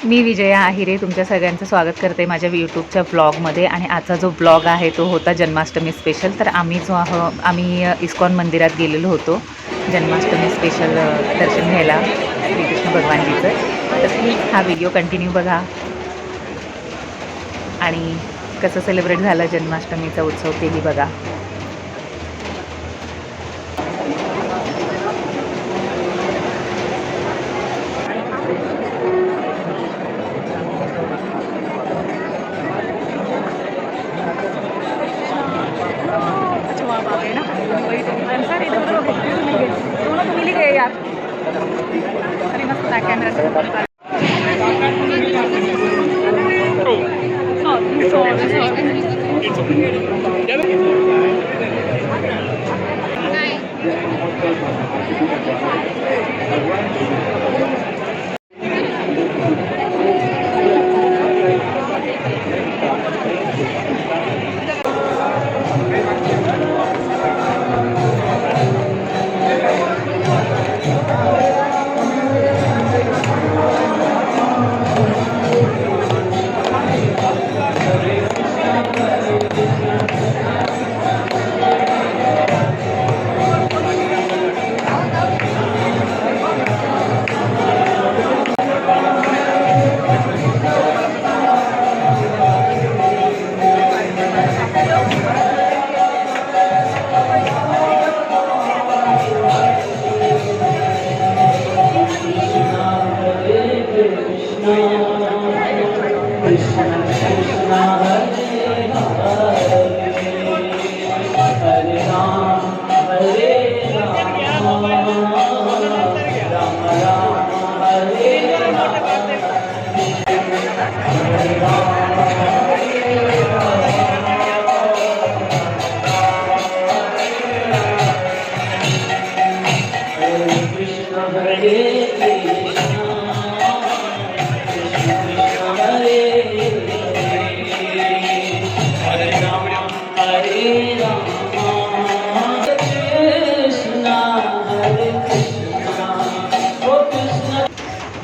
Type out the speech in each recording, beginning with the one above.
मी विजया आहिरे तुमच्या सगळ्यांचं स्वागत करते माझ्या यूट्यूबच्या ब्लॉगमध्ये। आणि आजचा जो ब्लॉग आहे तो होता जन्माष्टमी स्पेशल। तर आम्ही इस्कॉन मंदिरात गेलेलो होतो जन्माष्टमी स्पेशल दर्शन घ्यायला श्रीकृष्ण भगवानजीचं। तर प्लीज हा व्हिडिओ कंटिन्यू बघा आणि कसं सेलिब्रेट झालं जन्माष्टमीचा उत्सव तेही बघा।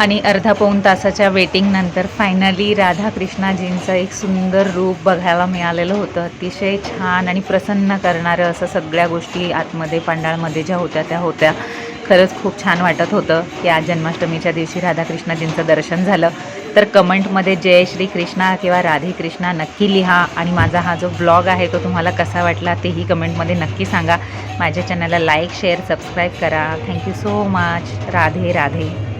आणि अर्धा पाऊण तासाच्या वेटिंग नंतर फायनली राधाकृष्णाजींचं एक सुंदर रूप बघायला मिळालेलं होतं। अतिशय छान आणि प्रसन्न करणारं असं सगळ्या गोष्टी आतमध्ये पंडाळमध्ये ज्या होत्या त्या होत्या। खरंच खूप छान वाटत होतं की आज जन्माष्टमीच्या दिवशी राधाकृष्णाजींचं दर्शन झालं। तर कमेंटमध्ये जय श्री कृष्णा किंवा राधे कृष्णा नक्की लिहा आणि माझा हा जो ब्लॉग आहे तो तुम्हाला कसा वाटला तेही कमेंटमध्ये नक्की सांगा। माझ्या चॅनलला लाईक शेअर सबस्क्राईब करा। Thank you so much. Radhe Radhe.